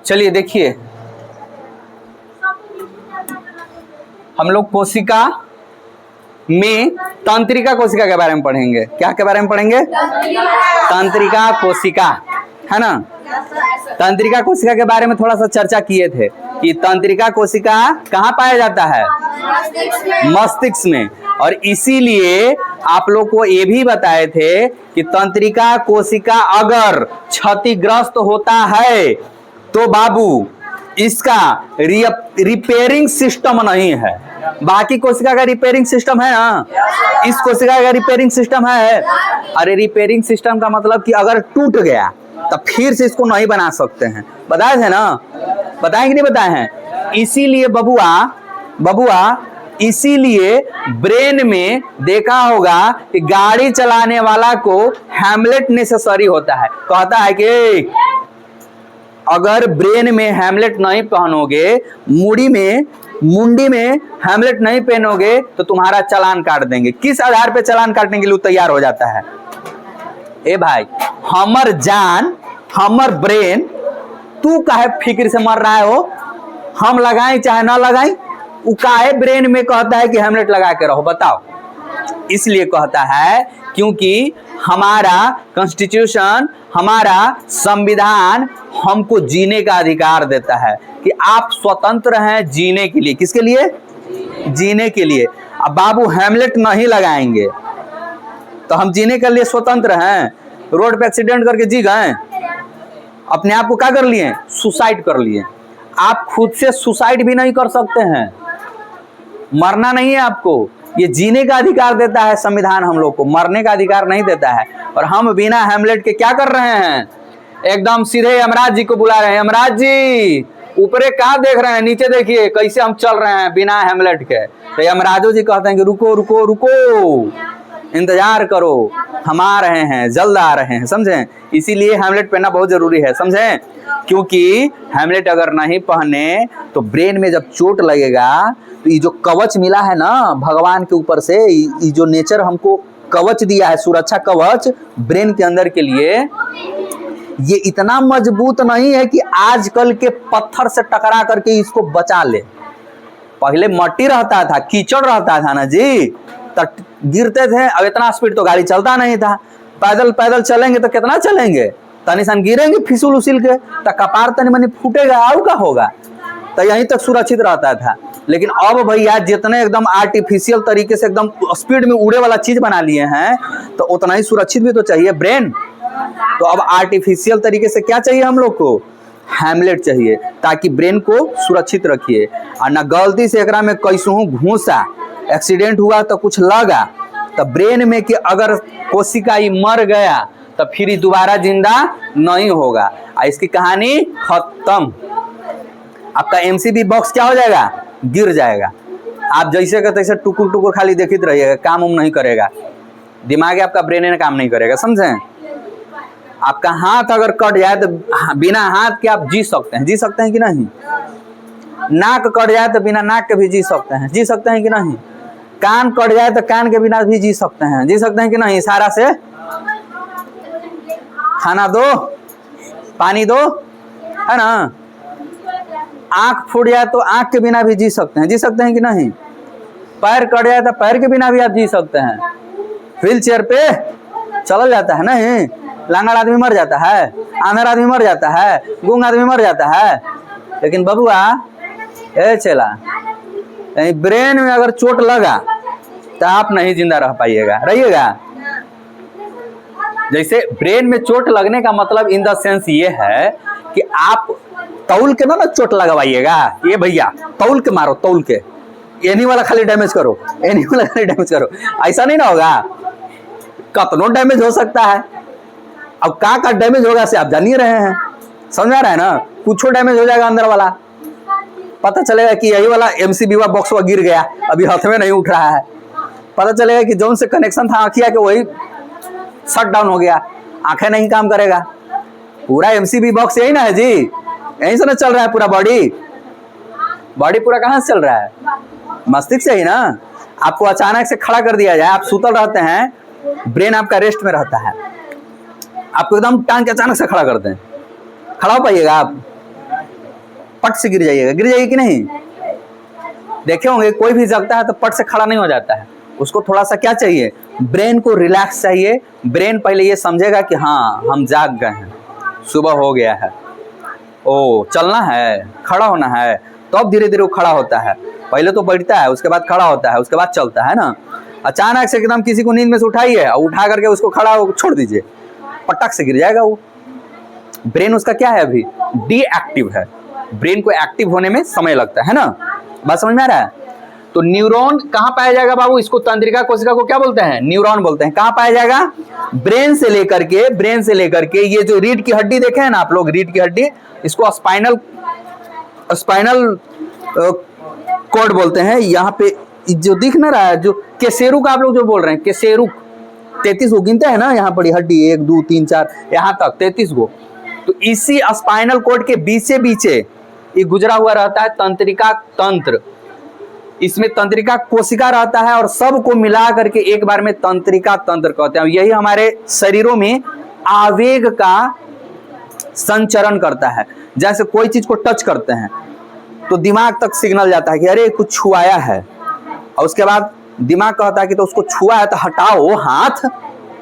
चलिए देखिए, हम लोग कोशिका में तंत्रिका कोशिका के बारे में पढ़ेंगे। क्या के बारे में पढ़ेंगे? तंत्रिका कोशिका, है ना। तंत्रिका कोशिका के बारे में थोड़ा सा चर्चा किए थे कि तंत्रिका कोशिका कहाँ पाया जाता है? मस्तिष्क में। और इसीलिए आप लोग को ये भी बताए थे कि तंत्रिका कोशिका अगर क्षतिग्रस्त होता है तो बाबू इसका रिपेयरिंग सिस्टम नहीं है। बाकी कोशिका का रिपेयरिंग सिस्टम है ना, इस कोशिका का रिपेयरिंग सिस्टम है। अरे रिपेयरिंग सिस्टम का मतलब कि अगर टूट गया तो फिर से इसको नहीं बना सकते हैं। बताए थे ना? बताएं कि नहीं बताए हैं? इसीलिए बबुआ इसीलिए ब्रेन में देखा होगा कि गाड़ी चलाने वाला को हैमलेट नेसेसरी होता है। कहता है कि अगर ब्रेन में हैमलेट नहीं पहनोगे, मुंडी में हैमलेट नहीं पहनोगे तो तुम्हारा चालान काट देंगे। किस आधार पे चालान काटने के लिए तैयार हो जाता है? ए भाई, हमर जान, हमर ब्रेन, तू काहे फिक्र से मर रहा है हो? हम लगाएं चाहे ना लगाएं, वो काहे ब्रेन में कहता है कि हेमलेट लगा के रहो? बताओ। इसलिए कहता है क्योंकि हमारा कॉन्स्टिट्यूशन, हमारा संविधान हमको जीने का अधिकार देता है कि आप स्वतंत्र हैं जीने के लिए। किसके लिए? जीने के लिए। अब बाबू हेमलेट नहीं लगाएंगे तो हम जीने के लिए स्वतंत्र हैं? रोड पे एक्सीडेंट करके जी गए? अपने आप को क्या कर लिए? सुसाइड कर लिए। आप खुद से सुसाइड भी नहीं कर सकते हैं। मरना नहीं है आपको, ये जीने का अधिकार देता है संविधान हम लोग को, मरने का अधिकार नहीं देता है। और हम बिना हेमलेट के क्या कर रहे हैं? एकदम सीधे यमराज जी को बुला रहे हैं। यमराज जी ऊपरे कहाँ देख रहे हैं? नीचे देखिए कैसे हम चल रहे हैं बिना हेमलेट के। तो यमराजो जी कहते हैं कि रुको रुको रुको, इंतजार करो, हम आ रहे हैं, जल्द आ रहे हैं। समझें? इसीलिए हेमलेट पहनना बहुत जरूरी है। समझें? क्योंकि हेमलेट अगर नहीं पहने तो ब्रेन में जब चोट लगेगा तो ये जो कवच मिला है ना भगवान के ऊपर से, ये जो नेचर हमको कवच दिया है, सुरक्षा कवच ब्रेन के अंदर के लिए, ये इतना मजबूत नहीं है कि आजकल के पत्थर से टकरा करके इसको बचा ले। पहले मट्टी रहता था, कीचड़ रहता था ना जी, तो गिरते थे। अब इतना स्पीड तो गाड़ी चलता नहीं था। पैदल पैदल चलेंगे तो कितना चलेंगे? तनी सन गिरेंगे फिसल उसिल के तो कपार तनी मनी फूटेगा, आउ का होगा। तो यहीं तक सुरक्षित रहता था। लेकिन अब भैया जितने एकदम आर्टिफिशियल तरीके से एकदम स्पीड में उड़े वाला चीज बना लिए हैं तो उतना ही सुरक्षित भी तो चाहिए ब्रेन। तो अब आर्टिफिशियल तरीके से क्या चाहिए हम लोग को? हेमलेट चाहिए, ताकि ब्रेन को सुरक्षित रखिए। और ना गलती से एकरा में कैसहू घूसा, एक्सीडेंट हुआ तो कुछ लगा तो ब्रेन में कि अगर कोशिका ही मर गया तो फिर दोबारा जिंदा नहीं होगा। इसकी कहानी खत्म। आपका एमसीबी बॉक्स क्या हो जाएगा? गिर जाएगा। आप जैसे का तैसे टुकुर टुकुर खाली देखते रहिएगा, काम नहीं करेगा, दिमाग आपका ब्रेन में काम नहीं करेगा। समझें? आपका हाथ अगर कट जाए तो बिना हाथ के आप जी सकते हैं। जी सकते हैं कि नहीं? नाक कट जाए तो बिना नाक के भी जी सकते हैं। जी सकते हैं कि नहीं? कान कट जाए तो कान के बिना भी जी सकते हैं। जी सकते हैं कि नहीं? इशारा से खाना दो, पानी दो, है ना। आंख फूट जाए तो आंख के बिना भी जी सकते हैं। जी सकते हैं कि नहीं? पैर कट जाए तो पैर के बिना भी आप जी सकते हैं। व्हील चेयर पे चला जाता है नहीं? लांगड़ आदमी मर जाता है, आंधर आदमी मर जाता है, गूंग आदमी मर जाता है। लेकिन बबुआ ए चला, ब्रेन में अगर चोट लगा तो आप नहीं जिंदा रह पाइएगा, रहिएगा। जैसे ब्रेन में चोट लगने का मतलब इन द सेंस ये है कि आप तौल के ना चोट लगवाइएगा। ये भैया तौल के मारो, तौल के, एनी वाला खाली डैमेज करो, एनी वाला खाली डैमेज करो, ऐसा नहीं ना होगा। कतनो डैमेज हो सकता है। अब का डैमेज होगा से आप जान ही रहे हैं। समझ आ रहा है ना? कुछ डैमेज हो जाएगा अंदर वाला, पता चलेगा कि यही वाला एमसीबी बॉक्स वो गिर गया, अभी हाथ में नहीं उठ रहा है। पता चलेगा कि जोन से कनेक्शन था आँखिया के वही शट डाउन हो गया, आंखें नहीं काम करेगा। पूरा एमसीबी बॉक्स यही ना है जी, यहीं से ना चल रहा है पूरा बॉडी पूरा कहाँ से चल रहा है? मस्तिष्क से ही ना। आपको अचानक से खड़ा कर दिया जाए, आप सुतल रहते हैं, ब्रेन आपका रेस्ट में रहता है, आपको एकदम टांग के अचानक से खड़ा करते हैं, खड़ा हो पाइएगा आप? पट से गिर जाइएगी कि नहीं? देखे होंगे कोई भी जगता है तो पट से खड़ा नहीं हो जाता है, उसको थोड़ा सा क्या चाहिए, ब्रेन को रिलैक्स चाहिए। ब्रेन पहले ये समझेगा कि हाँ हम जाग गए हैं, सुबह हो गया है, ओ चलना है, खड़ा होना है, तो अब धीरे धीरे वो खड़ा होता है। पहले तो बैठता है, उसके बाद खड़ा होता है, उसके बाद चलता है ना। अचानक से एकदम किसी को नींद में से उठाइए और उठा करके उसको खड़ा छोड़ दीजिए, पटक से गिर जाएगा वो। ब्रेन उसका क्या है, अभी डीएक्टिव है, ब्रेन को एक्टिव होने में समय लगता है ना। बात समझ में आ रहा है? तो न्यूरॉन कहाँ पाया जाएगा बाबू? इसको तंत्रिका कोशिका को क्या बोलते हैं? न्यूरॉन बोलते हैं। कहाँ पाया जाएगा? ब्रेन से लेकर के ये जो रीढ़ की हड्डी देखे हैं ना आप लोग, रीढ़ की हड्डी, इसको स्पाइनल कॉर्ड बोलते हैं। यहाँ पे जो दिख ना रहा है, जो केसेरुक आप लोग जो बोल रहे हैं, केसेरुक 33 गो गिनते हैं ना यहाँ पर हड्डी, 1 2 3 4 यहाँ तक 33 गो। तो इसी स्पाइनल कॉर्ड के बीचे ये गुजरा हुआ रहता है तंत्रिका तंत्र। इसमें तंत्रिका कोशिका रहता है और सबको मिला करके एक बार में तंत्रिका तंत्र कहते हैं। यही हमारे शरीरों में आवेग का संचरण करता है। जैसे कोई चीज को टच करते हैं तो दिमाग तक सिग्नल जाता है कि अरे कुछ छुआया है, और उसके बाद दिमाग कहता है कि तो उसको छुआ है तो हटाओ हाथ,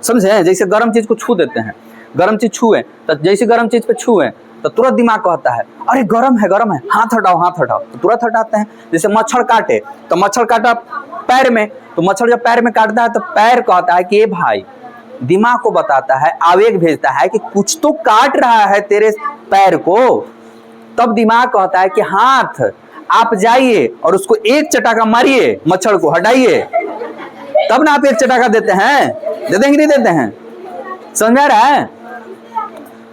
समझे? जैसे गर्म चीज को छू देते हैं, गर्म चीज छुए तो जैसे गर्म चीज पे छुए तो तुरंत दिमाग कहता है अरे गरम है, हाथ हटाओ, तो तुरंत हटाते हैं। जैसे मच्छर काटे तो मच्छर काटा पैर में, तो मच्छर जब पैर में काटता है तो पैर कहता है कि भाई, दिमाग को बताता है, आवेग भेजता है कि कुछ तो काट रहा है तेरे पैर को। तब दिमाग कहता है कि हाथ आप जाइए और उसको एक चटाका मारिए, मच्छर को हटाइए, तब ना आप एक चटाका देते हैं, दे देंगे नहीं देते हैं? समझ आ रहा है?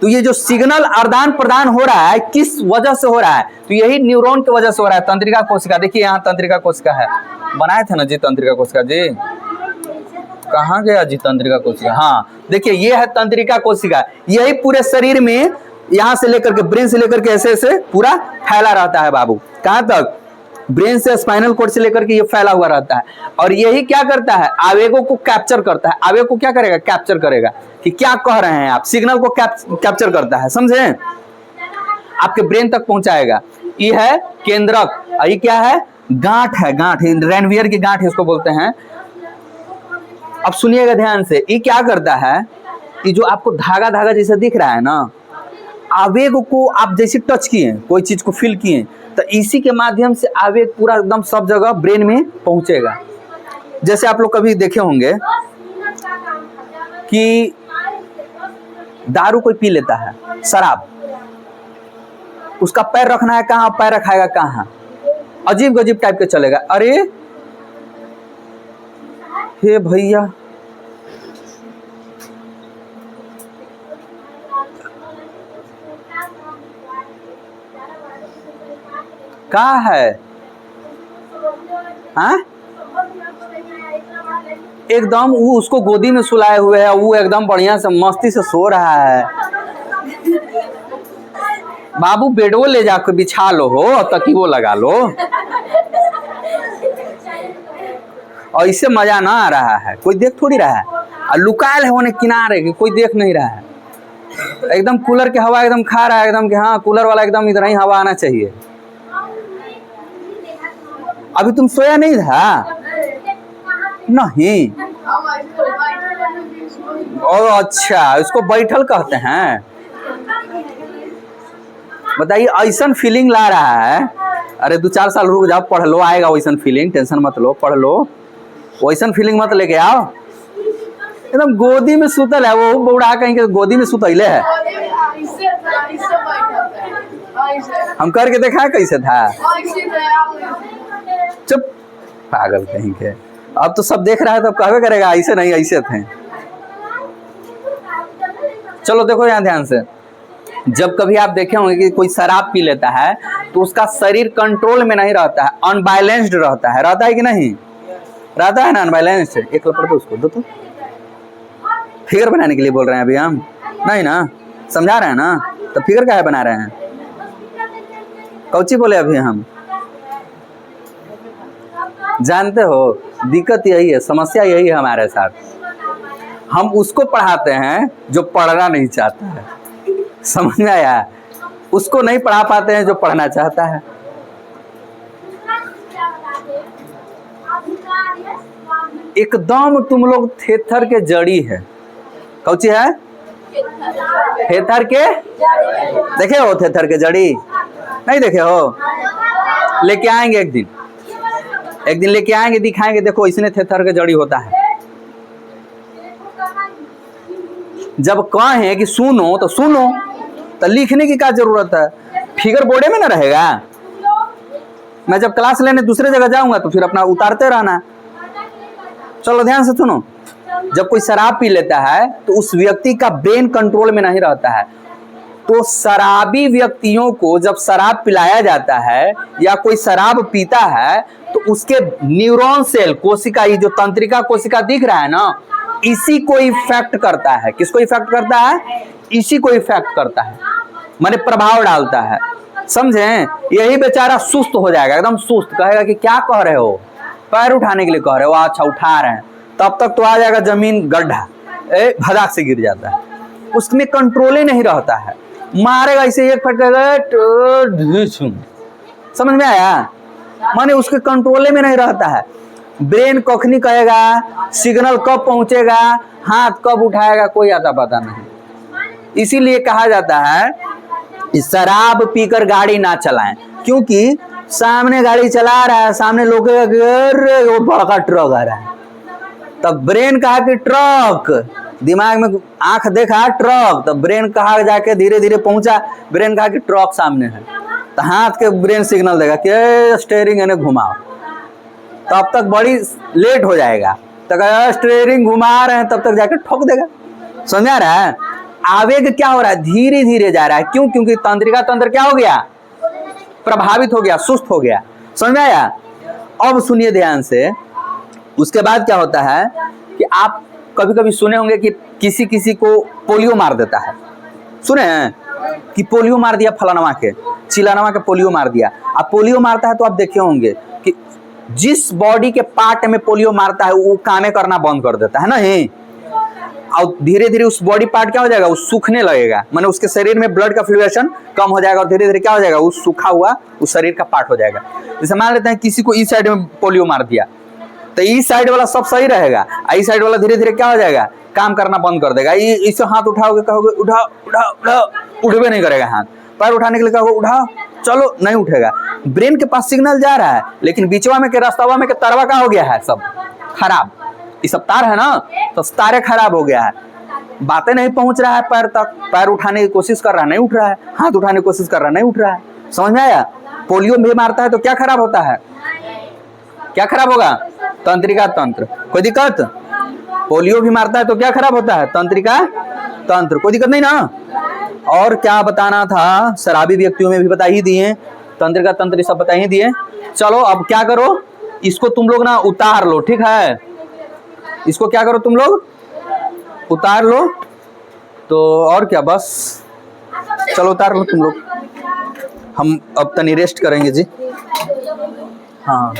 तो ये जो सिग्नल आदान प्रदान हो रहा है किस वजह से हो रहा है? तो यही न्यूरॉन की वजह से हो रहा है। तंत्रिका कोशिका, देखिए यहाँ तंत्रिका कोशिका है, बनाए थे ना जी तंत्रिका कोशिका जी, कहाँ गया जी तंत्रिका कोशिका? हाँ देखिए ये है तंत्रिका कोशिका, यही पूरे शरीर में यहाँ से लेकर के, ब्रेन से लेकर के ऐसे ऐसे पूरा फैला रहता है बाबू। कहाँ तक? ब्रेन से स्पाइनल कॉर्ड से लेकर के ये फैला हुआ रहता है। और यही क्या करता है? आवेगों को कैप्चर करता है। आवेग को क्या करेगा? कैप्चर करेगा कि क्या कह रहे हैं आप, सिग्नल को कैप्चर करता है, समझे? आपके ब्रेन तक पहुंचाएगा। ये है केंद्रक, और ये क्या है? गांठ है, गांठ, रेनवियर की गांठ इसको बोलते हैं। अब सुनिएगा ध्यान से, ये क्या करता है? ये जो आपको धागा धागा जैसा दिख रहा है ना, आवेग को आप जैसे टच किए, कोई चीज को फील किए, तो इसी के माध्यम से आवेग पूरा एकदम सब जगह ब्रेन में पहुंचेगा। जैसे आप लोग कभी देखे होंगे कि दारू कोई पी लेता है, शराब, उसका पैर रखना है कहाँ, पैर रखाएगा कहाँ, अजीब गजीब टाइप के चलेगा। अरे हे भैया, कहाँ है? हाँ एकदम वो उसको गोदी में सुलाए हुए है, वो एकदम बढ़िया से मस्ती से सो रहा है। बाबू बेडो ले जाकर बिछा लो हो, तकियो लगा लो, और इससे मजा ना आ रहा है, कोई देख थोड़ी रहा है, और लुकायल है होने किनारे कि कोई देख नहीं रहा है, एकदम कूलर की हवा एकदम खा रहा है, एकदम कि हाँ कूलर वाला एकदम इधर ही हवा आना चाहिए। अभी तुम सोया नहीं था? नहीं, ओ अच्छा, इसको बैठल कहते हैं। बताइए, ऐसा फीलिंग ला रहा है। अरे 2-4 साल रुक जाओ, पढ़ लो, आएगा वैसा फीलिंग, टेंशन मत लो, पढ़ लो, वैसा फीलिंग मत लेके आओ। एकदम गोदी में सुतल है, वो बूढ़ा कहीं के गोदी में सुतैले है। हम करके देखा कैसे था। चुप, पागल कहीं के। अब तो सब देख रहा है तो कहवे करेगा ऐसे नहीं, ऐसे थे। चलो देखो यहाँ ध्यान से, जब कभी आप देखे होंगे कि कोई शराब पी लेता है तो उसका शरीर कंट्रोल में नहीं रहता है, अनबैलेंस्ड रहता है कि नहीं? रहता है ना अनबैलेंस्ड। एक लपड़ दो उसको, दो तो फिगर बनाने के लिए बोल रहे हैं अभी हम, नहीं ना? समझा रहे हैं ना? तो फिगर क्या है बना रहे हैं? कौची बोले अभी हम? जानते हो दिक्कत यही है, समस्या यही है हमारे साथ। हम उसको पढ़ाते हैं जो पढ़ना नहीं चाहता है, समझ में आया? उसको नहीं पढ़ा पाते हैं जो पढ़ना चाहता है। एकदम तुम लोग थेथर के जड़ी है। कौची है? थेथर के देखे हो? थेथर के जड़ी नहीं देखे हो? लेके आएंगे एक दिन लेके आएंगे, दिखाएंगे, देखो इसने थेथर के जड़ी होता है। जब कहें कि सुनो तो सुनो, तो लिखने की क्या जरूरत है? फिगर बोर्डे में ना रहेगा। मैं जब क्लास लेने दूसरे जगह जाऊंगा तो फिर अपना उतारते रहना। चलो ध्यान से सुनो, जब कोई शराब पी लेता है तो उस व्यक्ति का ब्रेन कंट्रोल में नहीं रहता है। तो शराबी व्यक्तियों को जब शराब पिलाया जाता है या कोई शराब पीता है तो उसके न्यूरॉन सेल कोशिका, ये जो तंत्रिका कोशिका दिख रहा है ना, इसी को इफेक्ट करता है। किसको इफेक्ट करता है? इसी को इफेक्ट करता है, माने प्रभाव डालता है। समझे? यही बेचारा सुस्त हो जाएगा, एकदम सुस्त, कहेगा कि क्या कह रहे हो, पैर उठाने के लिए कह रहे हो, अच्छा उठा रहे हैं। तब तक तो आ जाएगा जमीन गड्ढा, भदाक से गिर जाता है। उसमें कंट्रोल ही नहीं रहता है, मारेगा ऐसे एक फटकेगा, समझ में आया? माने उसके कंट्रोल में नहीं रहता है। ब्रेन कखनी कहेगा, सिग्नल कब पहुंचेगा, हाथ कब उठाएगा, कोई आता पता नहीं। इसीलिए कहा जाता है शराब पीकर गाड़ी ना चलाएं, क्योंकि सामने गाड़ी चला रहा है, सामने लोग वो बड़ा ट्रक आ रहा है, तब ब्रेन कहा कि ट्रक, दिमाग में आंख देखा ट्रक, तब ब्रेन कहा जाके धीरे धीरे पहुंचा, ब्रेन कहा कि ट्रक सामने है, तो हाथ के ब्रेन सिग्नल देगा कि स्टेयरिंग इन्हें घुमाओ। तब तक बड़ी लेट हो जाएगा, तो स्टेयरिंग घुमा रहे हैं तब तक जाके ठोक देगा। समझ आ रहा है? आवेग क्या हो रहा है? धीरे धीरे जा रहा है। क्यों? क्योंकि तंत्रिका तंत्र क्या हो गया? प्रभावित हो गया, सुस्त हो गया। समझ में आया? अब सुनिए ध्यान से, उसके बाद क्या होता है कि आप कभी कभी सुने होंगे कि किसी किसी को पोलियो मार देता है। सुने हैं कि पोलियो मार दिया फलानवा के, चिलानवा के पोलियो मार दिया। अब पोलियो मारता है तो आप देखे होंगे कि जिस बॉडी के पार्ट में पोलियो मारता है वो कामें करना बंद कर देता है ना ही, और धीरे धीरे उस बॉडी पार्ट क्या हो जाएगा? वो सूखने लगेगा, माने उसके शरीर में ब्लड का फ्लूएशन कम हो जाएगा और धीरे धीरे क्या हो जाएगा? वो सूखा हुआ उस शरीर का पार्ट हो जाएगा। जैसे मान लेते हैं किसी को इस साइड में पोलियो मार दिया तो इस साइड वाला सब सही रहेगा, इस साइड वाला धीरे धीरे क्या हो जाएगा? काम करना बंद कर देगा। इससे हाथ उठाओगे, कहोगे उठाओ उठाओ उठाओ, उठबे नहीं करेगा। हाथ पैर उठाने के लिए कहोगे उठाओ, चलो नहीं उठेगा। ब्रेन के पास सिग्नल जा रहा है, लेकिन बीचवा में के रास्तावा में के तारवा का हो गया है सब खराब। ये सब तार है ना, तो तारे खराब हो गया है, बातें नहीं पहुंच रहा है पैर तक। पैर उठाने की कोशिश कर रहा है, नहीं उठ रहा है। हाथ उठाने की कोशिश कर रहा है, नहीं उठ रहा है। समझ में आया? पोलियो भी मारता है तो क्या खराब होता है? क्या खराब होगा? तंत्रिका तंत्र। कोई दिक्कत? पोलियो भी मारता है तो क्या खराब होता है? तंत्रिका तंत्र। कोई दिक्कत नहीं ना? और क्या बताना था? शराबी व्यक्तियों में भी बता ही दिए, तंत्रिका तंत्र सब बता ही दिए। चलो अब क्या करो, इसको तुम लोग ना उतार लो, ठीक है? इसको क्या करो तुम लोग? उतार लो। तो और क्या, बस चलो उतार लो तुम लोग। हम अब तनी रेस्ट करेंगे जी। हाँ।